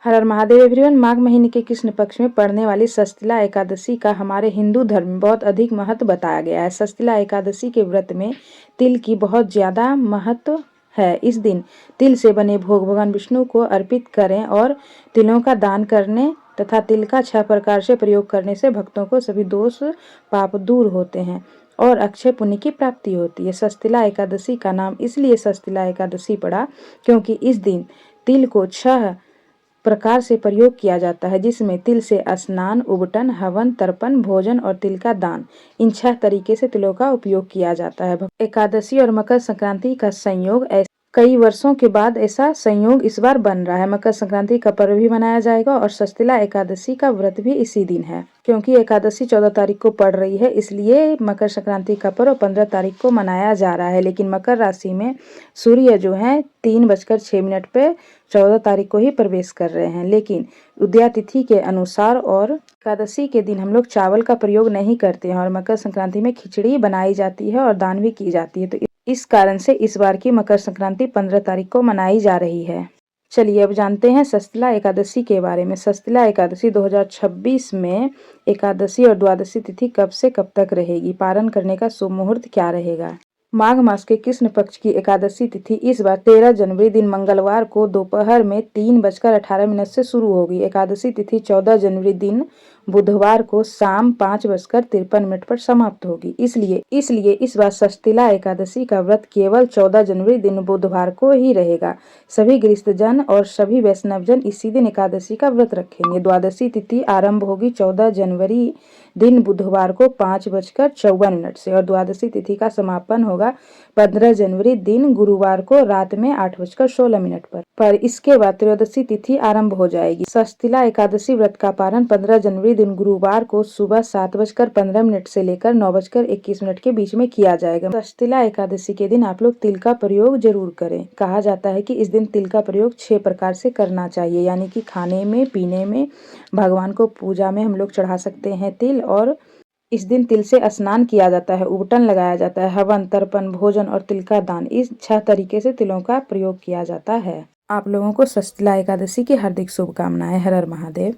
हर हर Mahadev everyone. माघ महीने के कृष्ण पक्ष में पड़ने वाली षष्ठिला एकादशी का हमारे हिंदू धर्म में बहुत अधिक महत्व बताया गया है। षष्ठिला एकादशी के व्रत में तिल की बहुत ज्यादा महत्व है। इस दिन तिल से बने भोग भगवान विष्णु को अर्पित करें और तिलों का दान करने तथा तिल का 6 प्रकार से प्रयोग करने से भक्तों को सभी दोष पाप दूर होते हैं और अक्षय पुण्य की प्राप्ति होती है। षष्ठिला एकादशी का नाम इसलिए षष्ठिला एकादशी पड़ा क्योंकि इस दिन तिल को 6 प्रकार से प्रयोग किया जाता है, जिसमें तिल से स्नान, उबटन, हवन, तर्पण, भोजन और तिल का दान, इन 6 तरीके से तिलों का उपयोग किया जाता है। एकादशी और मकर संक्रांति का संयोग कई वर्षों के बाद ऐसा संयोग इस बार बन रहा है। मकर संक्रांति का पर्व भी मनाया जाएगा और षष्ठिला एकादशी का व्रत भी इसी दिन है। क्योंकि एकादशी 14 तारीख को पड़ रही है, इसलिए मकर संक्रांति का पर्व 15 तारीख को मनाया जा रहा है। लेकिन मकर राशि में सूर्य जो है 3:06 पे 14 तारीख को ही प्रवेश कर रहे हैं। लेकिन उदया तिथि के अनुसार और एकादशी के दिन हम लोग चावल का प्रयोग नहीं करते हैं और मकर संक्रांति में खिचड़ी बनाई जाती है और दान भी की जाती है। तो इस कारण से इस बार की मकर संक्रांति 15 तारीख को मनाई जा रही है। चलिए अब जानते हैं षष्ठिला एकादशी के बारे में। षष्ठिला एकादशी 2026 में एकादशी और द्वादशी तिथि कब से कब तक रहेगी? पारण करने का शुभ मुहूर्त क्या रहेगा? माघ मास के कृष्ण पक्ष की एकादशी तिथि इस बार 13 जनवरी दिन मंगलवार को दोपहर में 3:18 से शुरू होगी। एकादशी तिथि 14 जनवरी दिन बुधवार को शाम 5:53 पर समाप्त होगी। इसलिए इस बार षष्ठिला एकादशी का व्रत केवल 14 जनवरी दिन बुधवार को ही रहेगा। सभी गृहस्थजन और सभी वैष्णवजन इसी दिन एकादशी का व्रत रखेंगे। द्वादशी तिथि आरंभ होगी 14 जनवरी दिन बुधवार को 5:54 से और द्वादशी तिथि का समापन होगा 15 जनवरी दिन गुरुवार को रात में 8:16 पर इसके बाद त्रयोदशी तिथि आरंभ हो जाएगी। षष्ठिला एकादशी व्रत का पारण 15 जनवरी दिन गुरुवार को सुबह 7:15 से लेकर 9:21 के बीच में किया जाएगा। षष्ठिला एकादशी के दिन आप लोग तिल का प्रयोग जरूर करें। कहा जाता है कि इस दिन तिल का प्रयोग 6 प्रकार से करना चाहिए, यानी कि खाने में, पीने में, भगवान को पूजा में हम लोग चढ़ा सकते हैं तिल, और इस दिन तिल से स्नान किया जाता है, उबटन लगाया जाता है, हवन, तर्पण, भोजन और तिल का दान, इस 6 तरीके से तिलों का प्रयोग किया जाता है। आप लोगों को षष्ठिला एकादशी की हार्दिक शुभकामनाएं। हर हर महादेव।